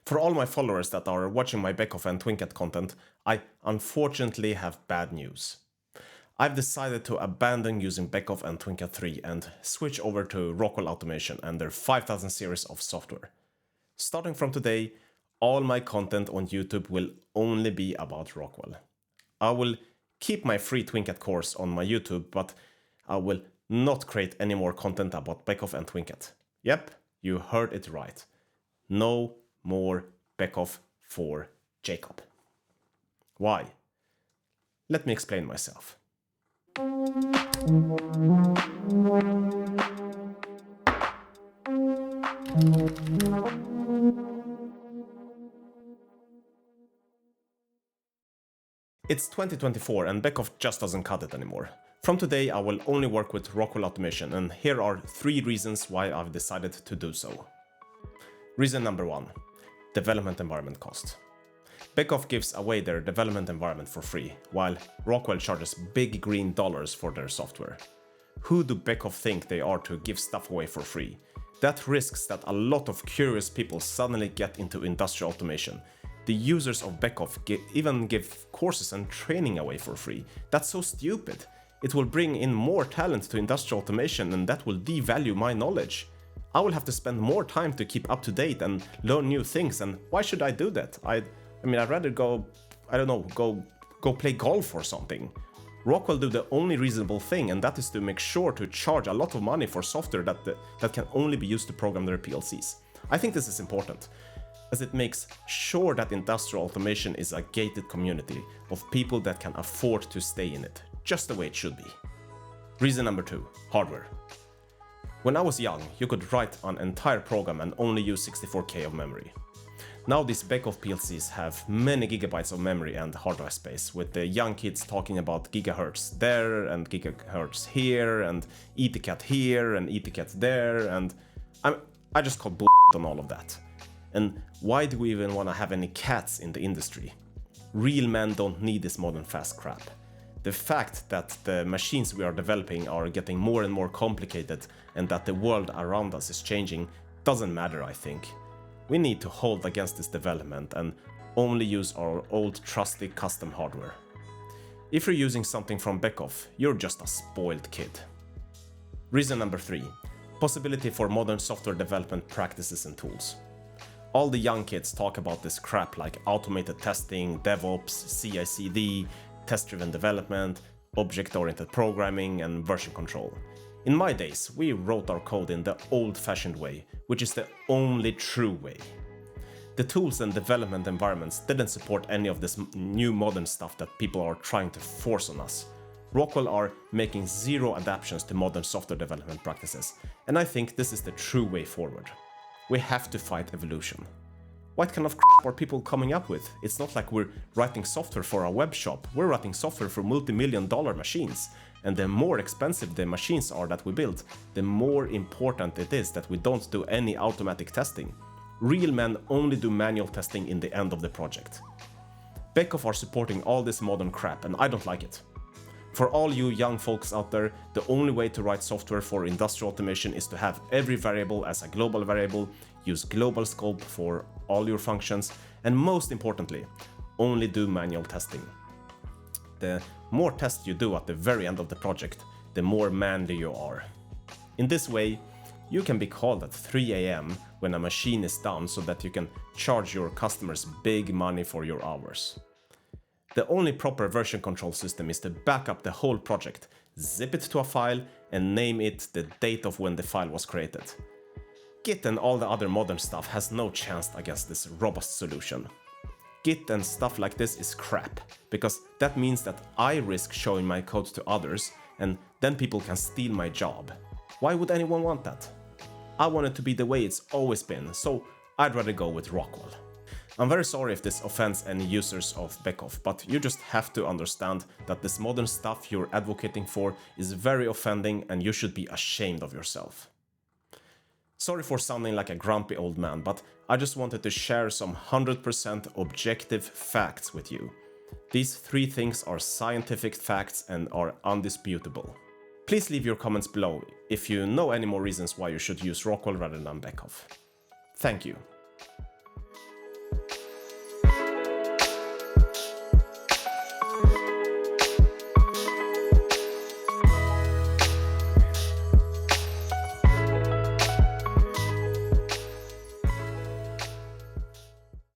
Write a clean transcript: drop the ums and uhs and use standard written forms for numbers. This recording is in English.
For all my followers that are watching my Beckhoff and TwinCAT content, I unfortunately have bad news. I've decided to abandon using Beckhoff and TwinCAT 3 and switch over to Rockwell Automation and their 5000 series of software. Starting from today, all my content on YouTube will only be about Rockwell. I will keep my free TwinCAT course on my YouTube, but I will not create any more content about Beckhoff and TwinCAT. Yep, you heard it right. No more Beckhoff for Jacob. Why? Let me explain myself. It's 2024 and Beckhoff just doesn't cut it anymore. From today I will only work with Rockwell Automation, and here are 3 reasons why I've decided to do so. Reason number 1. Development environment cost. Beckhoff gives away their development environment for free, while Rockwell charges big green dollars for their software. Who do Beckhoff think they are to give stuff away for free? That risks that a lot of curious people suddenly get into industrial automation. The users of Beckhoff even give courses and training away for free. That's so stupid. It will bring in more talent to industrial automation, and that will devalue my knowledge. I will have to spend more time to keep up to date and learn new things, and why should I do that? I'd rather go play golf or something. Rockwell do the only reasonable thing, and that is to make sure to charge a lot of money for software that can only be used to program their PLCs. I think this is important, as it makes sure that industrial automation is a gated community of people that can afford to stay in it, just the way it should be. Reason number 2, hardware. When I was young, you could write an entire program and only use 64K of memory. Now these Beckhoff PLCs have many gigabytes of memory and hard drive space, with the young kids talking about gigahertz there and gigahertz here and ETCAT here and ETCAT there, and I just call bullshit on all of that. And why do we even want to have any cats in the industry? Real men don't need this modern fast crap. The fact that the machines we are developing are getting more and more complicated and that the world around us is changing doesn't matter, I think. We need to hold against this development and only use our old trusty custom hardware. If you're using something from Beckhoff, you're just a spoiled kid. Reason number 3. Possibility for modern software development practices and tools. All the young kids talk about this crap like automated testing, DevOps, CI/CD, test-driven development, object-oriented programming, and version control. In my days, we wrote our code in the old-fashioned way, which is the only true way. The tools and development environments didn't support any of this new modern stuff that people are trying to force on us. Rockwell are making zero adaptations to modern software development practices, and I think this is the true way forward. We have to fight evolution. What kind of crap are people coming up with? It's not like we're writing software for a web shop, we're writing software for multi-million-dollar machines. And the more expensive the machines are that we build, the more important it is that we don't do any automatic testing. Real men only do manual testing in the end of the project. Beckhoff are supporting all this modern crap, and I don't like it. For all you young folks out there, the only way to write software for industrial automation is to have every variable as a global variable, use global scope for all your functions, and most importantly, only do manual testing. The more tests you do at the very end of the project, the more manly you are. In this way, you can be called at 3 AM when a machine is down so that you can charge your customers big money for your hours. The only proper version control system is to back up the whole project, zip it to a file, and name it the date of when the file was created. Git and all the other modern stuff has no chance against this robust solution. Git and stuff like this is crap, because that means that I risk showing my code to others, and then people can steal my job. Why would anyone want that? I want it to be the way it's always been, so I'd rather go with Rockwell. I'm very sorry if this offends any users of Beckhoff, but you just have to understand that this modern stuff you're advocating for is very offending and you should be ashamed of yourself. Sorry for sounding like a grumpy old man, but I just wanted to share some 100% objective facts with you. These 3 things are scientific facts and are undisputable. Please leave your comments below if you know any more reasons why you should use Rockwell rather than Beckhoff. Thank you.